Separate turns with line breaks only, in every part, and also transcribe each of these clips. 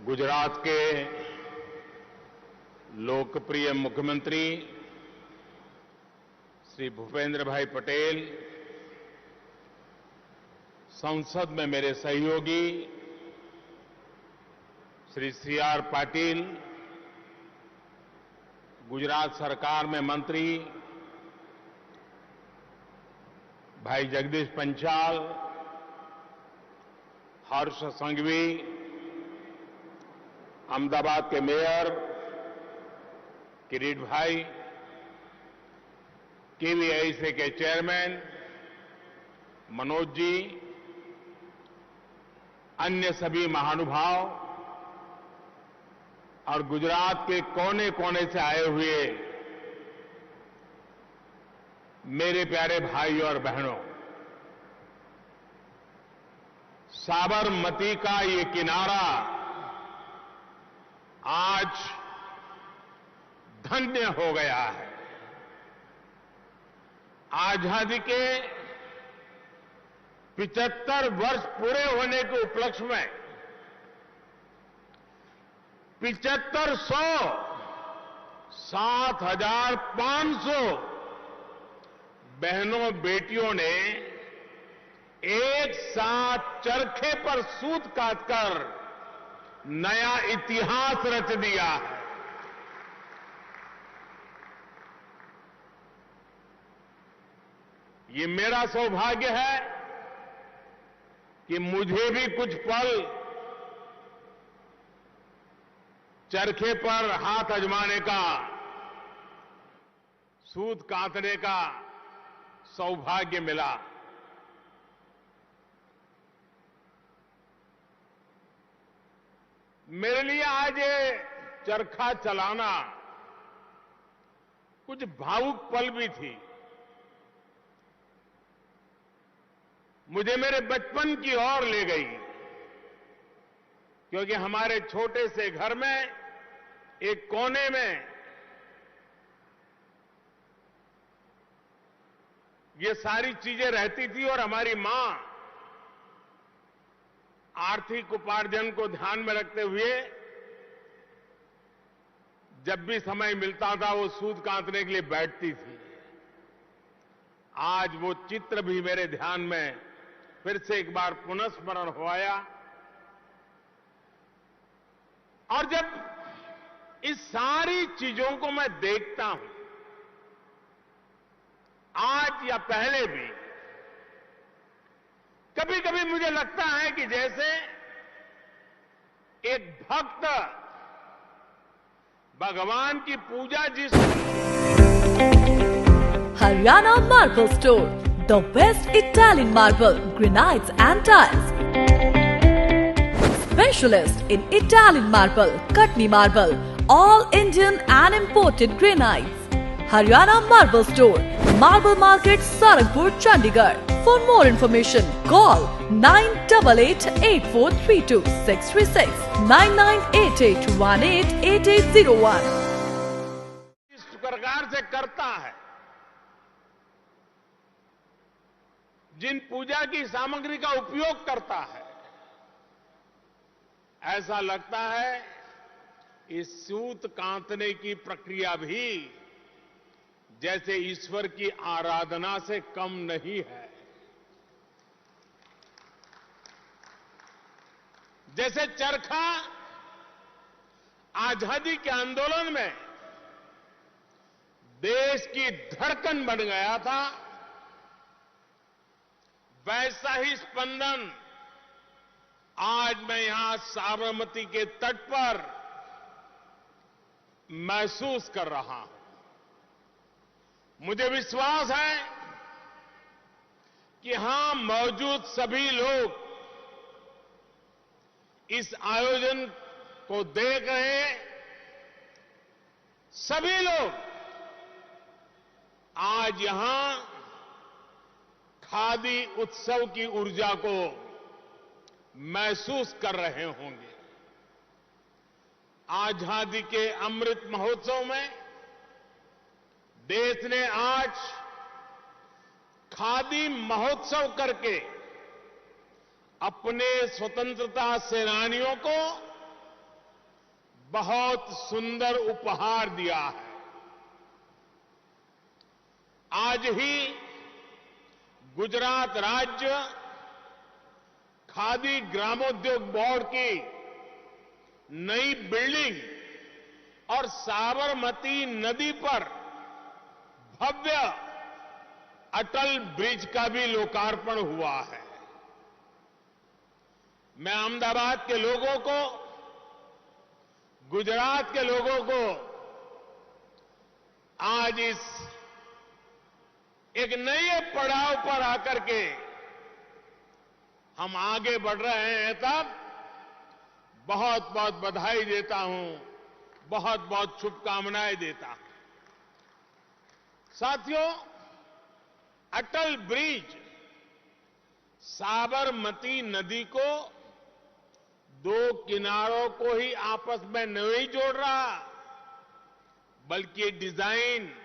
गुजरात के लोकप्रिय मुख्यमंत्री श्री भूपेंद्र भाई पटेल, संसद में मेरे सहयोगी श्री सी.आर. पाटिल, गुजरात सरकार में मंत्री भाई जगदीश पंचाल, हर्ष संघवी, अहमदाबाद के मेयर किरीट भाई, केवीआईसी के चेयरमैन मनोज जी, अन्य सभी महानुभाव और गुजरात के कोने कोने से आए हुए मेरे प्यारे भाइयों और बहनों, साबरमती का ये किनारा आज धन्य हो गया है। आजादी के 75 वर्ष पूरे होने के उपलक्ष्य में 7,500 बहनों बेटियों ने एक साथ चरखे पर सूत काटकर नया इतिहास रच दिया है। ये मेरा सौभाग्य है कि मुझे भी कुछ पल चरखे पर हाथ आजमाने का, सूत काटने का सौभाग्य मिला। मेरे लिए आज ये चरखा चलाना कुछ भावुक पल भी थी। मुझे मेरे बचपन की ओर ले गई, क्योंकि हमारे छोटे से घर में एक कोने में ये सारी चीजें रहती थी और हमारी मां आर्थिक उपार्जन को ध्यान में रखते हुए जब भी समय मिलता था वो सूत काटने के लिए बैठती थी। आज वो चित्र भी मेरे ध्यान में फिर से एक बार पुनःस्मरण हो आया। और जब इस सारी चीजों को मैं देखता हूं, आज या पहले भी, कभी कभी मुझे लगता है कि जैसे एक भक्त भगवान की पूजा जिस
Haryana Marble Store, the best Italian marble, granites and tiles. Specialist in Italian marble, Katni marble, all Indian and imported granites. Haryana Marble Store, Marble Market, Sarakpur, Chandigarh. For more information, call 9888 636 9988188801.
इस प्रकार से करता है, जिन पूजा की सामग्री का उपयोग करता है, ऐसा लगता है इस सूत काटने की प्रक्रिया भी जैसे ईश्वर की आराधना से कम नहीं है। जैसे चरखा आजादी के आंदोलन में देश की धड़कन बन गया था, वैसा ही स्पंदन आज मैं यहां साबरमती के तट पर महसूस कर रहा हूं। मुझे विश्वास है कि यहां मौजूद सभी लोग इस आयोजन को देख रहे सभी लोग आज यहां खादी उत्सव की ऊर्जा को महसूस कर रहे होंगे। आजादी के अमृत महोत्सव में देश ने आज खादी महोत्सव करके अपने स्वतंत्रता सेनानियों को बहुत सुंदर उपहार दिया है। आज ही गुजरात राज्य खादी ग्रामोद्योग बोर्ड की नई बिल्डिंग और साबरमती नदी पर भव्य अटल ब्रिज का भी लोकार्पण हुआ है। मैं अहमदाबाद के लोगों को, गुजरात के लोगों को आज इस एक नए पड़ाव पर आकर के हम आगे बढ़ रहे हैं तब बहुत बहुत बधाई देता हूं, बहुत बहुत शुभकामनाएं देता हूं। साथियों, अटल ब्रिज साबरमती नदी को दो किनारों को ही आपस में नहीं जोड़ रहा, बल्कि डिजाइन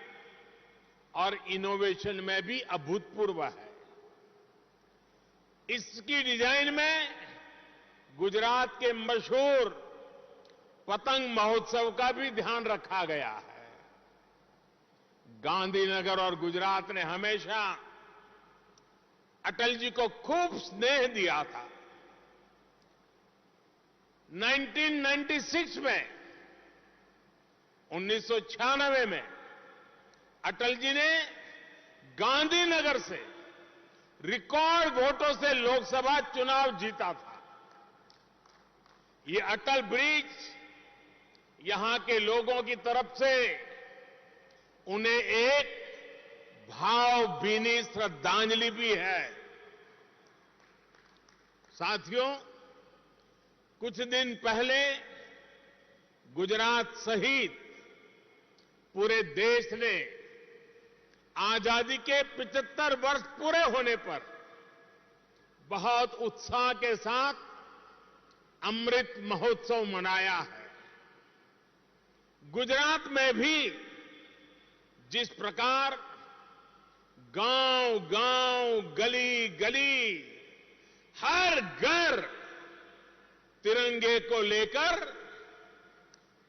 और इनोवेशन में भी अभूतपूर्व है। इसकी डिजाइन में गुजरात के मशहूर पतंग महोत्सव का भी ध्यान रखा गया है। गांधीनगर और गुजरात ने हमेशा अटल जी को खूब स्नेह दिया था। 1996 में 1996 में अटल जी ने गांधीनगर से रिकॉर्ड वोटों से लोकसभा चुनाव जीता था। ये अटल ब्रिज यहां के लोगों की तरफ से उन्हें एक भावभीनी श्रद्धांजलि भी है। साथियों, कुछ दिन पहले गुजरात सहित पूरे देश ने आजादी के 75 वर्ष पूरे होने पर बहुत उत्साह के साथ अमृत महोत्सव मनाया है। गुजरात में भी जिस प्रकार गांव-गांव, गली-गली, हर घर तिरंगे को लेकर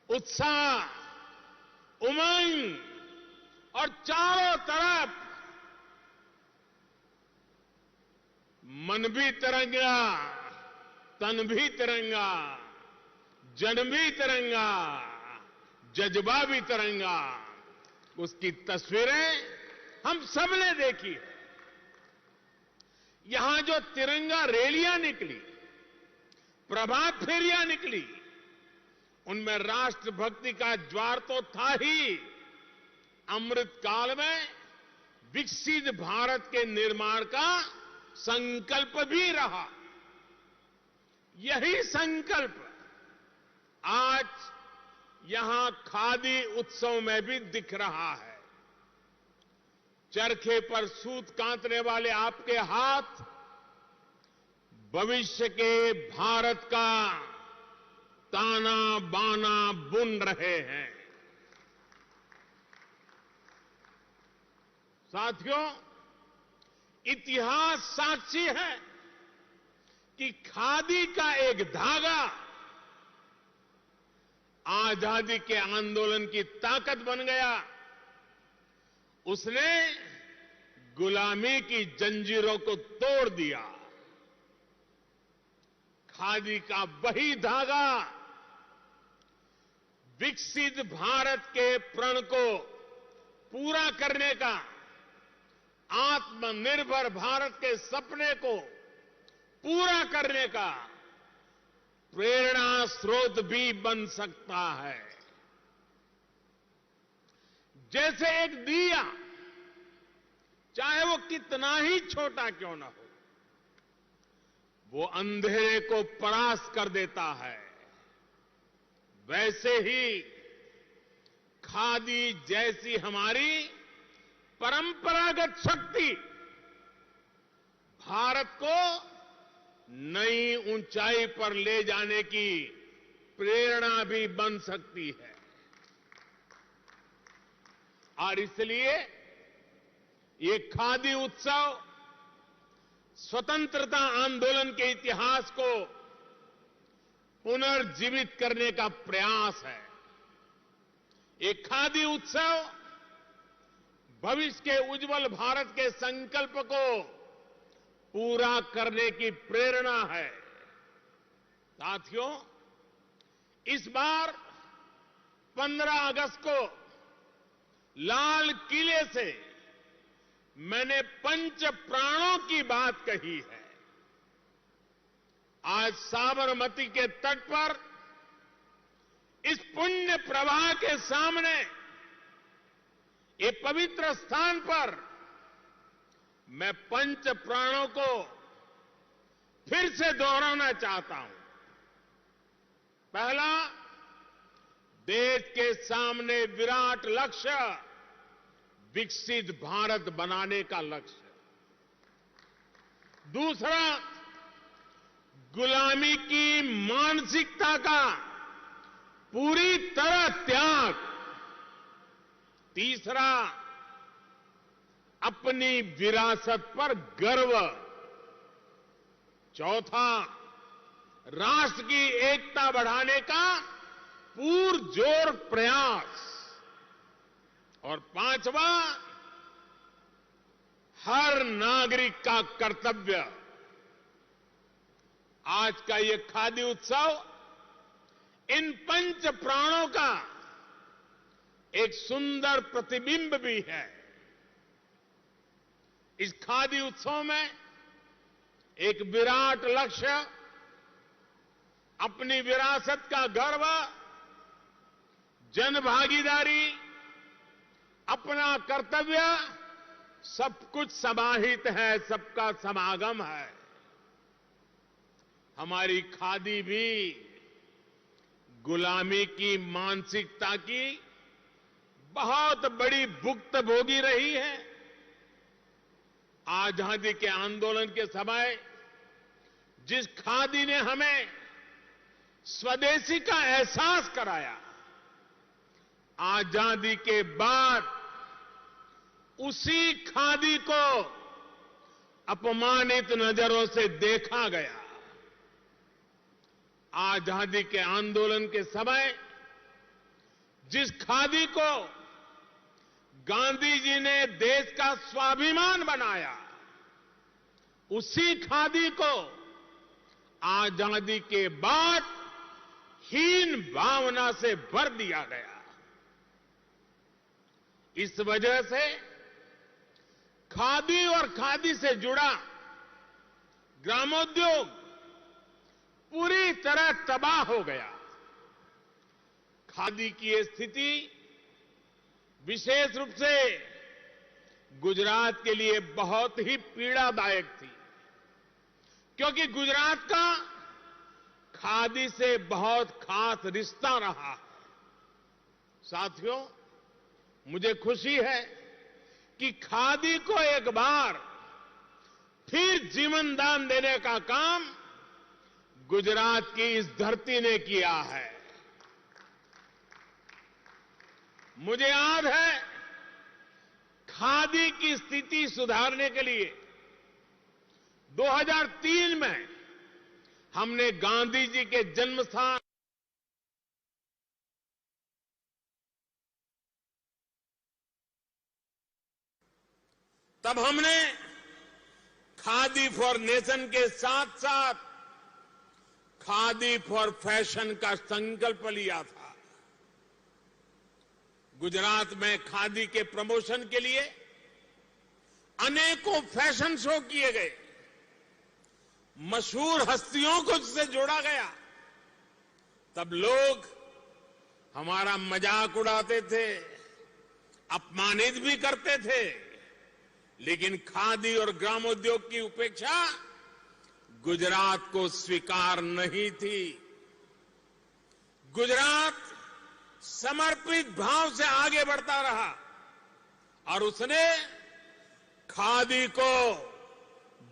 उत्साह, उमंग और चारों तरफ मन भी तिरंगा, तन भी तिरंगा, जन भी तिरंगा, जज्बा भी तिरंगा, उसकी तस्वीरें हम सबने देखी है। यहां जो तिरंगा रैलियां निकली, प्रभात फेरियां निकली, उनमें राष्ट्रभक्ति का ज्वार तो था ही, अमृत काल में विकसित भारत के निर्माण का संकल्प भी रहा। यही संकल्प आज यहां खादी उत्सव में भी दिख रहा है। चरखे पर सूत कातने वाले आपके हाथ भविष्य के भारत का ताना बाना बुन रहे हैं। साथियों, इतिहास साक्षी है कि खादी का एक धागा आजादी के आंदोलन की ताकत बन गया। उसने गुलामी की जंजीरों को तोड़ दिया। खादी का वही धागा विकसित भारत के प्रण को पूरा करने का, आत्मनिर्भर भारत के सपने को पूरा करने का प्रेरणा स्रोत भी बन सकता है। जैसे एक दिया, चाहे वो कितना ही छोटा क्यों ना हो, वो अंधेरे को परास्त कर देता है। वैसे ही खादी जैसी हमारी परंपरागत शक्ति भारत को नई ऊंचाई पर ले जाने की प्रेरणा भी बन सकती है। और इसलिए ये खादी उत्सव स्वतंत्रता आंदोलन के इतिहास को पुनर्जीवित करने का प्रयास है। ये खादी उत्सव भविष्य के उज्जवल भारत के संकल्प को पूरा करने की प्रेरणा है। साथियों, इस बार 15 अगस्त को लाल किले से मैंने पंच प्राणों की बात कही है। आज साबरमती के तट पर इस पुण्य प्रवाह के सामने, ये पवित्र स्थान पर मैं पंच प्राणों को फिर से दोहराना चाहता हूं। पहला, देश के सामने विराट लक्ष्य, विकसित भारत बनाने का लक्ष्य। दूसरा, गुलामी की मानसिकता का पूरी तरह त्याग। तीसरा, अपनी विरासत पर गर्व। चौथा, राष्ट्र की एकता बढ़ाने का पुरजोर प्रयास। और पांचवा, हर नागरिक का कर्तव्य। आज का ये खादी उत्सव इन पंच प्राणों का एक सुंदर प्रतिबिंब भी है। इस खादी उत्सव में एक विराट लक्ष्य, अपनी विरासत का गर्व, जनभागीदारी, अपना कर्तव्य, सब कुछ समाहित है, सबका समागम है। हमारी खादी भी गुलामी की मानसिकता की बहुत बड़ी भुक्तभोगी रही है। आजादी के आंदोलन के समय जिस खादी ने हमें स्वदेशी का एहसास कराया, आजादी के बाद उसी खादी को अपमानित नजरों से देखा गया। आजादी के आंदोलन के समय जिस खादी को गांधी जी ने देश का स्वाभिमान बनाया, उसी खादी को आजादी के बाद हीन भावना से भर दिया गया। इस वजह से खादी और खादी से जुड़ा ग्रामोद्योग पूरी तरह तबाह हो गया। खादी की ये स्थिति विशेष रूप से गुजरात के लिए बहुत ही पीड़ादायक थी, क्योंकि गुजरात का खादी से बहुत खास रिश्ता रहा है। साथियों, मुझे खुशी है कि खादी को एक बार फिर जीवन दान देने का काम गुजरात की इस धरती ने किया है। मुझे याद है, खादी की स्थिति सुधारने के लिए 2003 में हमने गांधी जी के जन्म स्थान तब हमने खादी फॉर नेशन के साथ साथ खादी फॉर फैशन का संकल्प लिया था। गुजरात में खादी के प्रमोशन के लिए अनेकों फैशन शो किए गए, मशहूर हस्तियों को उससे जोड़ा गया। तब लोग हमारा मजाक उड़ाते थे, अपमानित भी करते थे, लेकिन खादी और ग्रामोद्योग की उपेक्षा गुजरात को स्वीकार नहीं थी। गुजरात समर्पित भाव से आगे बढ़ता रहा और उसने खादी को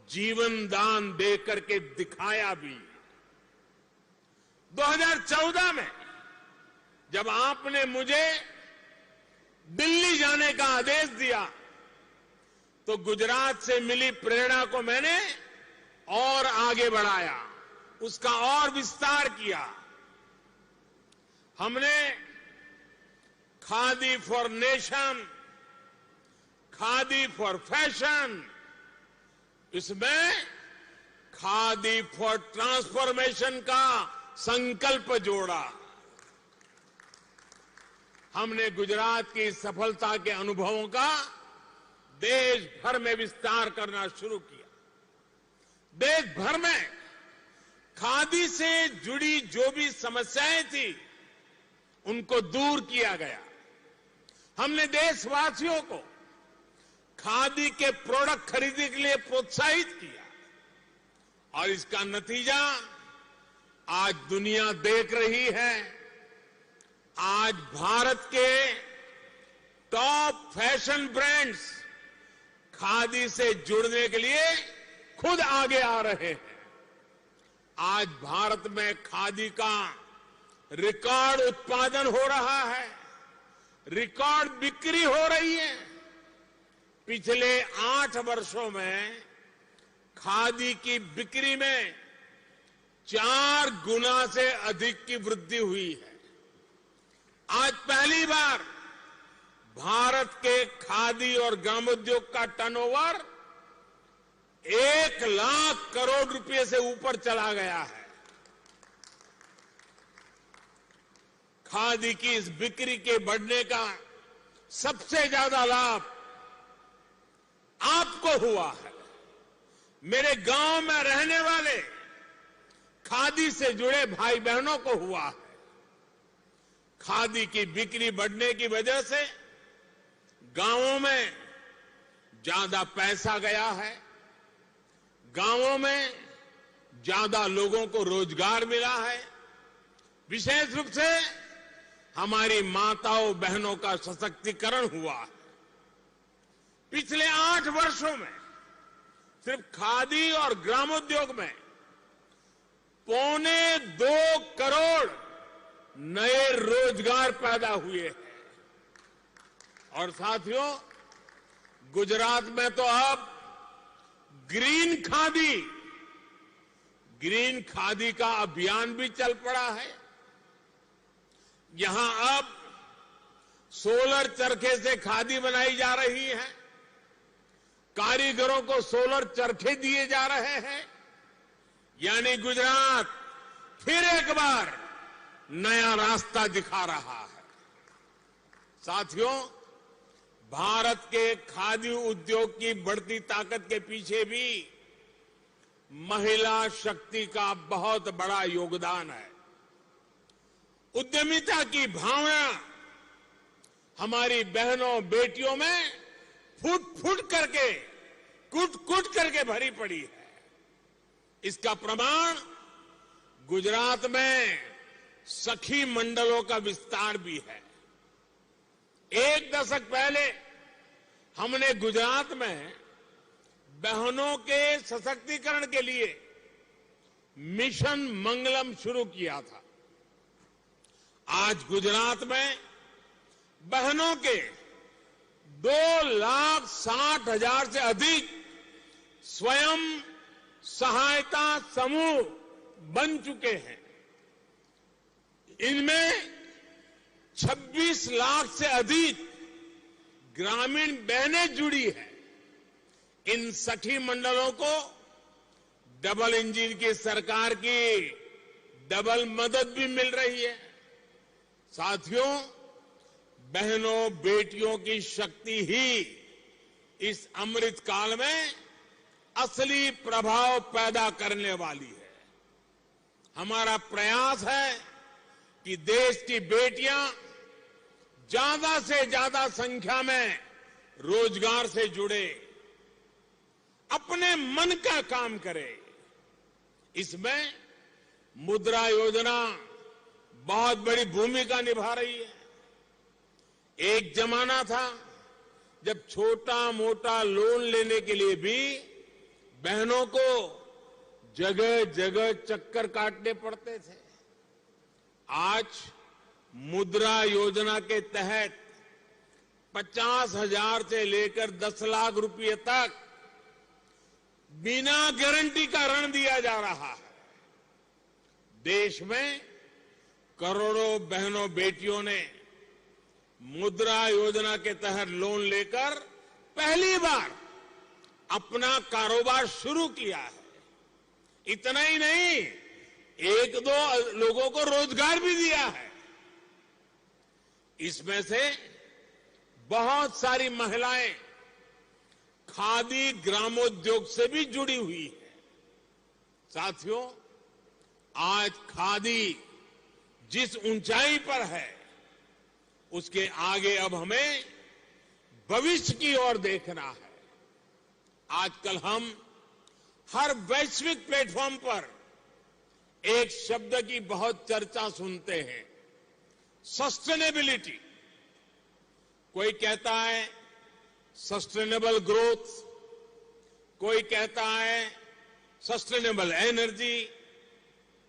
जीवन दान देकर के दिखाया भी। 2014 में जब आपने मुझे दिल्ली जाने का आदेश दिया तो गुजरात से मिली प्रेरणा को मैंने और आगे बढ़ाया, उसका और विस्तार किया। हमने khadi for nation, khadi for fashion, इसमें खादी फॉर ट्रांसफॉर्मेशन का संकल्प जोड़ा। हमने गुजरात की सफलता के अनुभवों का देश भर में विस्तार करना शुरू किया। देश भर में खादी से जुड़ी जो भी समस्याएं थी उनको दूर किया गया। हमने देशवासियों को खादी के प्रोडक्ट खरीदने के लिए प्रोत्साहित किया और इसका नतीजा आज दुनिया देख रही है। आज भारत के टॉप फैशन ब्रांड्स खादी से जुड़ने के लिए खुद आगे आ रहे हैं। आज भारत में खादी का रिकॉर्ड उत्पादन हो रहा है, रिकॉर्ड बिक्री हो रही है। पिछले 8 वर्षों में खादी की बिक्री में 4 गुना से अधिक की वृद्धि हुई है। आज पहली बार भारत के खादी और ग्रामोद्योग का टर्नओवर 1 लाख करोड़ रुपए से ऊपर चला गया है। खादी की इस बिक्री के बढ़ने का सबसे ज्यादा लाभ आपको हुआ है। मेरे गांव में रहने वाले खादी से जुड़े भाई बहनों को हुआ है। खादी की बिक्री बढ़ने की वजह से गांवों में ज्यादा पैसा गया है, गांवों में ज्यादा लोगों को रोजगार मिला है। विशेष रूप से हमारी माताओं बहनों का सशक्तिकरण हुआ है। पिछले 8 वर्षों में सिर्फ खादी और ग्रामोद्योग में 2.25 करोड़ नए रोजगार पैदा हुए हैं। और साथियों, गुजरात में तो अब ग्रीन खादी का अभियान भी चल पड़ा है। यहां अब सोलर चरखे से खादी बनाई जा रही है, कारीगरों को सोलर चरखे दिए जा रहे हैं। यानी गुजरात फिर एक बार नया रास्ता दिखा रहा है। साथियों, भारत के खादी उद्योग की बढ़ती ताकत के पीछे भी महिला शक्ति का बहुत बड़ा योगदान है। उद्यमिता की भावना हमारी बहनों बेटियों में फुट करके भरी पड़ी है। इसका प्रमाण गुजरात में सखी मंडलों का विस्तार भी है। 1 दशक पहले हमने गुजरात में बहनों के सशक्तिकरण के लिए मिशन मंगलम शुरू किया था। आज गुजरात में बहनों के 2,60,000 से अधिक स्वयं सहायता समूह बन चुके हैं। इनमें 26 लाख से अधिक ग्रामीण बहनें जुड़ी हैं। इन सखी मंडलों को डबल इंजन की सरकार की डबल मदद भी मिल रही है। साथियों, बहनों बेटियों की शक्ति ही इस अमृत काल में असली प्रभाव पैदा करने वाली है। हमारा प्रयास है कि देश की बेटियां ज्यादा से ज्यादा संख्या में रोजगार से जुड़े, अपने मन का काम करे। इसमें मुद्रा योजना बहुत बड़ी भूमिका निभा रही है। एक जमाना था जब छोटा मोटा लोन लेने के लिए भी बहनों को जगह जगह चक्कर काटने पड़ते थे। आज मुद्रा योजना के तहत 50,000 से लेकर 10 लाख रुपए तक बिना गारंटी का ऋण दिया जा रहा है। देश में करोड़ों बहनों बेटियों ने मुद्रा योजना के तहत लोन लेकर पहली बार अपना कारोबार शुरू किया है। इतना ही नहीं, एक दो लोगों को रोजगार भी दिया है। इसमें से बहुत सारी महिलाएं खादी ग्रामोद्योग से भी जुड़ी हुई है। साथियों, आज खादी जिस ऊंचाई पर है, उसके आगे अब हमें भविष्य की ओर देखना है। आजकल हम हर वैश्विक प्लेटफॉर्म पर एक शब्द की बहुत चर्चा सुनते हैं, सस्टेनेबिलिटी। कोई कहता है सस्टेनेबल ग्रोथ, कोई कहता है सस्टेनेबल एनर्जी,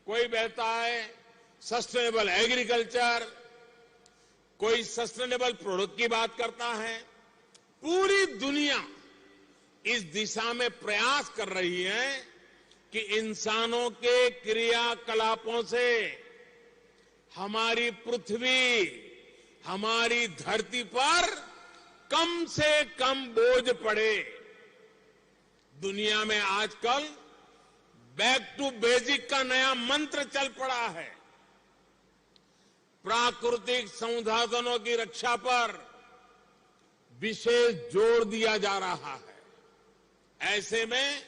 कोई कहता है सस्टेनेबल एग्रीकल्चर, कोई सस्टेनेबल प्रोडक्ट की बात करता है। पूरी दुनिया इस दिशा में प्रयास कर रही है कि इंसानों के क्रियाकलापों से हमारी पृथ्वी, हमारी धरती पर कम से कम बोझ पड़े। दुनिया में आजकल बैक टू बेसिक का नया मंत्र चल पड़ा है। प्राकृतिक संसाधनों की रक्षा पर विशेष जोर दिया जा रहा है। ऐसे में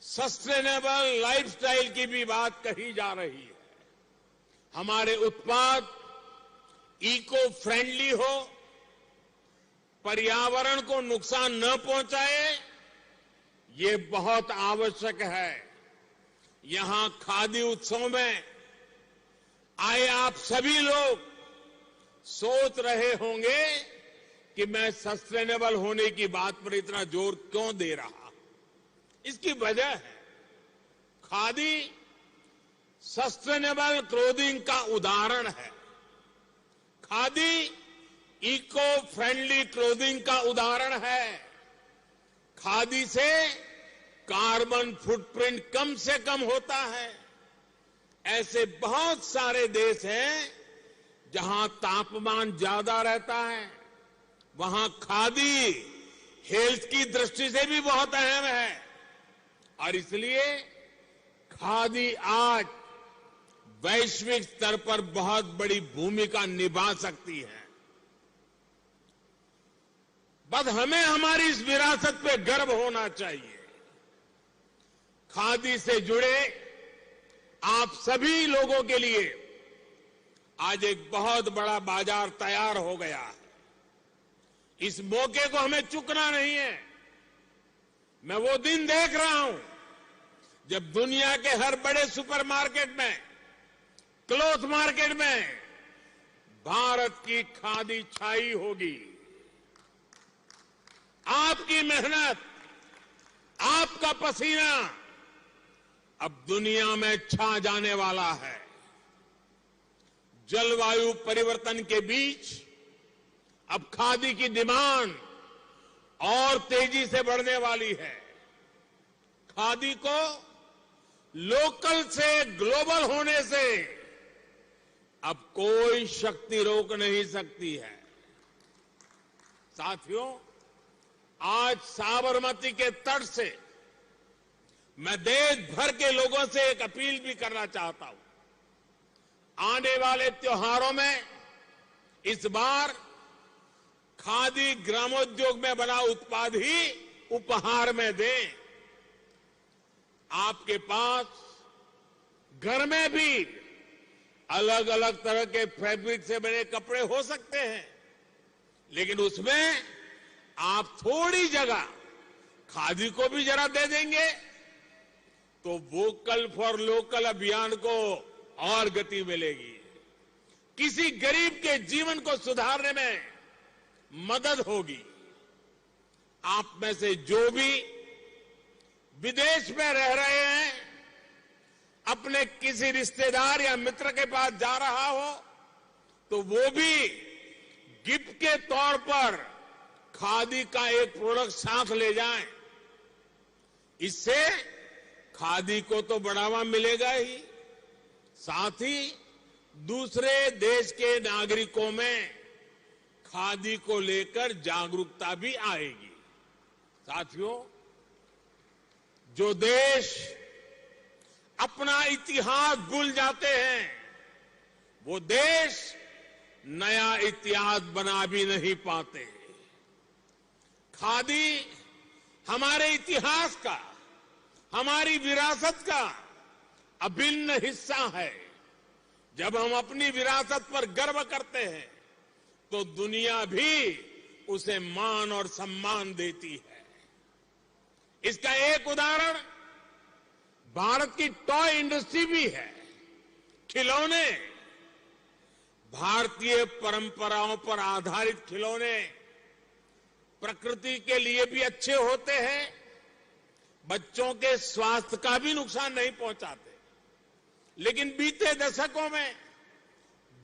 सस्टेनेबल लाइफस्टाइल की भी बात कही जा रही है। हमारे उत्पाद इको फ्रेंडली हो, पर्यावरण को नुकसान न पहुंचाए, ये बहुत आवश्यक है। यहां खादी उत्सव में आए आप सभी लोग सोच रहे होंगे कि मैं सस्टेनेबल होने की बात पर इतना जोर क्यों दे रहा। इसकी वजह है, खादी सस्टेनेबल क्लोथिंग का उदाहरण है। खादी इको फ्रेंडली क्लोथिंग का उदाहरण है। खादी से कार्बन फुटप्रिंट कम से कम होता है। ऐसे बहुत सारे देश हैं जहां तापमान ज्यादा रहता है, वहां खादी हेल्थ की दृष्टि से भी बहुत अहम है। और इसलिए खादी आज वैश्विक स्तर पर बहुत बड़ी भूमिका निभा सकती है। बस हमें हमारी इस विरासत पे गर्व होना चाहिए। खादी से जुड़े आप सभी लोगों के लिए आज एक बहुत बड़ा बाजार तैयार हो गया है। इस मौके को हमें चूकना नहीं है। मैं वो दिन देख रहा हूं जब दुनिया के हर बड़े सुपरमार्केट में, क्लॉथ मार्केट में भारत की खादी छाई होगी। आपकी मेहनत, आपका पसीना अब दुनिया में छा जाने वाला है। जलवायु परिवर्तन के बीच अब खादी की डिमांड और तेजी से बढ़ने वाली है। खादी को लोकल से ग्लोबल होने से अब कोई शक्ति रोक नहीं सकती है। साथियों, आज साबरमती के तट से मैं देश भर के लोगों से एक अपील भी करना चाहता हूं। आने वाले त्योहारों में इस बार खादी ग्रामोद्योग में बना उत्पाद ही उपहार में दें। आपके पास घर में भी अलग अलग तरह के फैब्रिक से बने कपड़े हो सकते हैं, लेकिन उसमें आप थोड़ी जगह खादी को भी जरा दे देंगे तो वोकल फॉर लोकल अभियान को और गति मिलेगी। किसी गरीब के जीवन को सुधारने में मदद होगी। आप में से जो भी विदेश में रह रहे हैं, अपने किसी रिश्तेदार या मित्र के पास जा रहा हो तो वो भी गिफ्ट के तौर पर खादी का एक प्रोडक्ट साथ ले जाएं। इससे खादी को तो बढ़ावा मिलेगा ही, साथ ही दूसरे देश के नागरिकों में खादी को लेकर जागरूकता भी आएगी। साथियों, जो देश अपना इतिहास भूल जाते हैं वो देश नया इतिहास बना भी नहीं पाते। खादी हमारे इतिहास का, हमारी विरासत का अभिन्न हिस्सा है। जब हम अपनी विरासत पर गर्व करते हैं तो दुनिया भी उसे मान और सम्मान देती है। इसका एक उदाहरण भारत की टॉय इंडस्ट्री भी है। खिलौने, भारतीय परंपराओं पर आधारित खिलौने प्रकृति के लिए भी अच्छे होते हैं, बच्चों के स्वास्थ्य का भी नुकसान नहीं पहुंचाते। लेकिन बीते दशकों में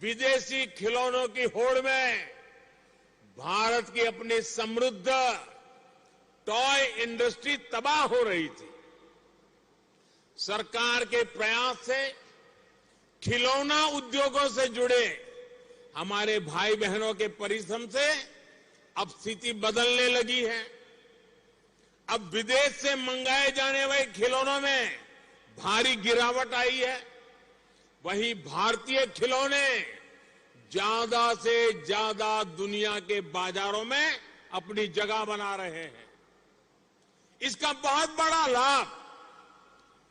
विदेशी खिलौनों की होड़ में भारत की अपनी समृद्ध टॉय इंडस्ट्री तबाह हो रही थी। सरकार के प्रयास से खिलौना उद्योगों से जुड़े हमारे भाई बहनों के परिश्रम से अब स्थिति बदलने लगी है। अब विदेश से मंगाए जाने वाले खिलौनों में भारी गिरावट आई है। वहीं भारतीय खिलौने ज्यादा से ज्यादा दुनिया के बाजारों में अपनी जगह बना रहे हैं। इसका बहुत बड़ा लाभ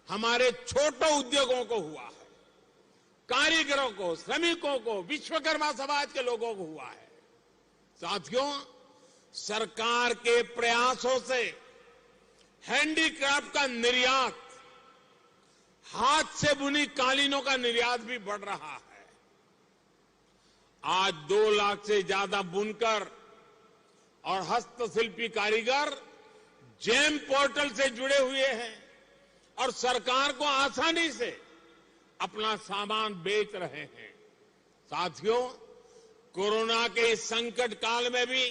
हमारे छोटे उद्योगों को हुआ है, कारीगरों को, श्रमिकों को, विश्वकर्मा समाज के लोगों को हुआ है। साथियों, सरकार के प्रयासों से हैंडीक्राफ्ट का निर्यात, हाथ से बुनी कालीनों का निर्यात भी बढ़ रहा है। आज 2 लाख से ज्यादा बुनकर और हस्तशिल्पी कारीगर जेम पोर्टल से जुड़े हुए हैं और सरकार को आसानी से अपना सामान बेच रहे हैं। साथियों, कोरोना के इस संकट काल में भी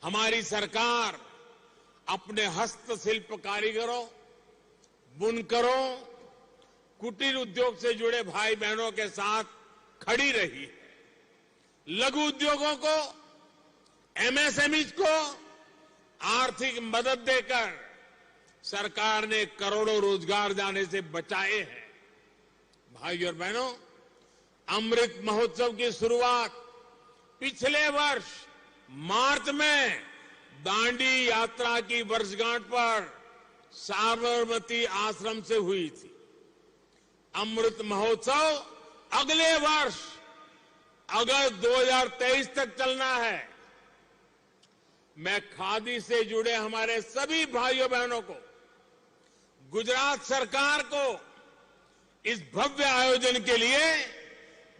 हमारी सरकार अपने हस्तशिल्प कारीगरों, बुनकरों, कुटीर उद्योग से जुड़े भाई बहनों के साथ खड़ी रही है। लघु उद्योगों को, एमएसएमईज को आर्थिक मदद देकर सरकार ने करोड़ों रोजगार जाने से बचाए हैं। भाइयों और बहनों, अमृत महोत्सव की शुरुआत पिछले वर्ष मार्च में दांडी यात्रा की वर्षगांठ पर साबरमती आश्रम से हुई थी। अमृत महोत्सव अगले वर्ष अगस्त 2023 तक चलना है। मैं खादी से जुड़े हमारे सभी भाइयों बहनों को, गुजरात सरकार को इस भव्य आयोजन के लिए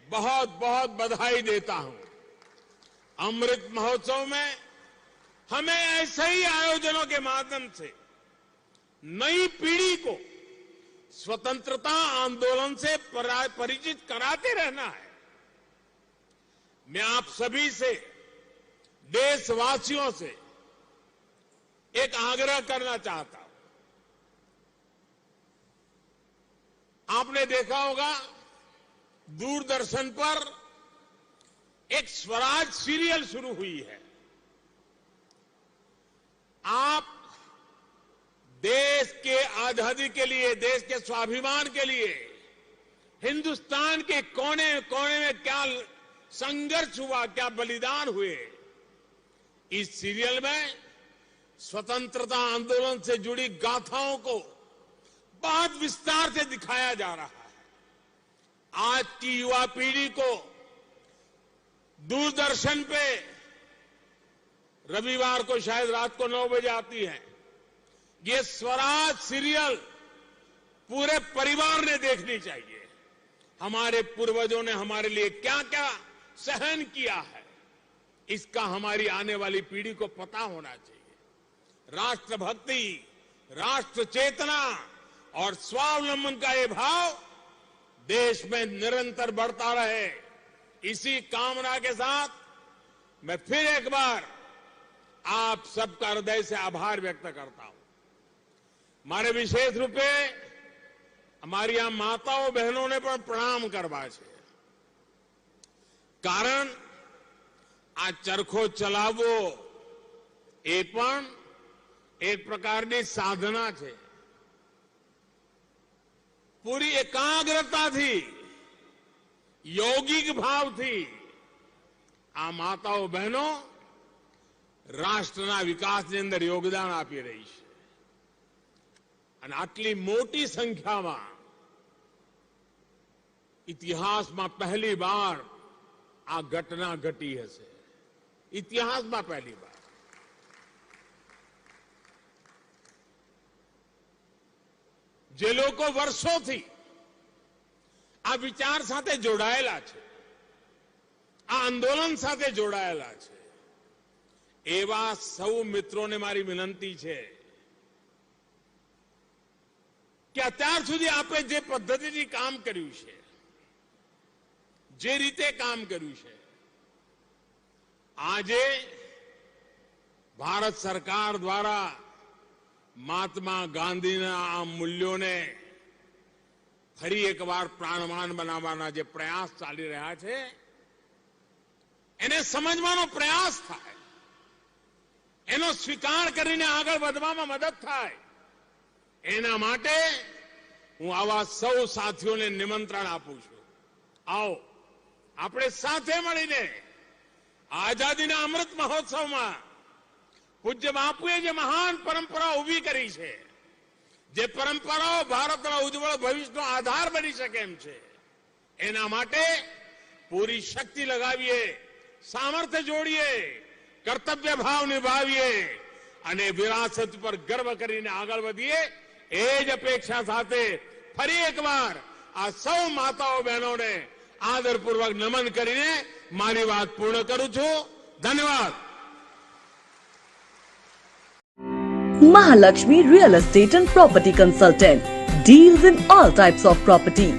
बहुत बहुत बधाई देता हूं। अमृत महोत्सव में हमें ऐसे ही आयोजनों के माध्यम से नई पीढ़ी को स्वतंत्रता आंदोलन से परिचित कराते रहना है। मैं आप सभी से, देशवासियों से एक आग्रह करना चाहता हूं। आपने देखा होगा दूरदर्शन पर एक स्वराज सीरियल शुरू हुई है। आप देश के आजादी के लिए, देश के स्वाभिमान के लिए हिंदुस्तान के कोने कोने में क्या संघर्ष हुआ, क्या बलिदान हुए, इस सीरियल में स्वतंत्रता आंदोलन से जुड़ी गाथाओं को बहुत विस्तार से दिखाया जा रहा है। आज की युवा पीढ़ी को दूरदर्शन पे रविवार को शायद रात को 9 बजे आती है, ये स्वराज सीरियल पूरे परिवार ने देखनी चाहिए। हमारे पूर्वजों ने हमारे लिए क्या क्या सहन किया है, इसका हमारी आने वाली पीढ़ी को पता होना चाहिए। राष्ट्रभक्ति, राष्ट्र चेतना और स्वावलंबन का ये भाव देश में निरंतर बढ़ता रहे, इसी कामना के साथ मैं फिर एक बार आप सबका हृदय से आभार व्यक्त करता हूं। मारे विशेष रूपे અમારી આ માતાઓ બહેનોને પણ પ્રણામ કરવા છે, કારણ આ ચરખો ચલાવવો એ પણ એક પ્રકારની સાધના છે। પૂરી એકાગ્રતાથી, યોગિક ભાવથી આ માતાઓ બહેનો રાષ્ટ્રના વિકાસની અંદર યોગદાન આપી રહી છે અને આટલી મોટી સંખ્યામાં ઇતિહાસમાં પહેલી વાર આ ઘટના ઘટી હશે, ઇતિહાસમાં પહેલી વાર। જે લોકો વર્ષોથી આ વિચાર સાથે જોડાયેલા છે, આ આંદોલન સાથે જોડાયેલા છે, એવા સૌ મિત્રોને મારી વિનંતી છે કે અત્યાર સુધી આપણે જે પદ્ધતિથી કામ કર્યું છે, જે રીતે કામ કર્યું છે, આજે ભારત સરકાર દ્વારા મહાત્મા ગાંધીના આ મૂલ્યોને ફરી એકવાર પ્રાણવાન બનાવવાના જે પ્રયાસ ચાલી રહ્યા છે, એને સમજવાનો પ્રયાસ થાય, એનો સ્વીકાર કરીને આગળ વધવામાં મદદ થાય। એના માટે હું આવા સૌ સાથીઓને નિમંત્રણ આપું છું, આવો આપણે સાથે મળીને આઝાદીના અમૃત મહોત્સવમાં પૂજ્ય બાપુએ જે મહાન પરંપરા ઉભી કરી છે, જે પરંપરાઓ ભારતના ઉજ્જવળ ભવિષ્યનો આધાર બની શકે એમ છે, એના માટે પૂરી શક્તિ લગાવીએ, સામર્થ્ય જોડીએ, કર્તવ્ય ભાવ નિભાવીએ અને વિરાસત પર ગર્વ કરીને આગળ વધીએ। એ જ અપેક્ષા સાથે ફરી એકવાર આ સૌ માતાઓ બહેનોને આદરપૂર્વક નમન કરીને મારી વાત પૂર્ણ કરું છું। ધન્યવાદ।
Mahalakshmi Real Estate and Property Consultant deals in all types of property,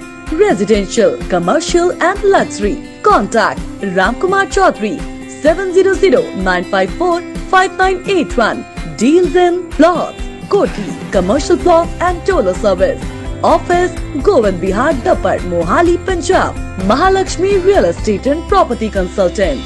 residential, commercial and luxury. Contact Ramkumar Chaudhary 700-954-5981. Deals in plots, Koti, commercial plot and toller service. Office Govind Bihar Dapar, Mohali, Punjab. Mahalakshmi Real Estate and Property Consultant.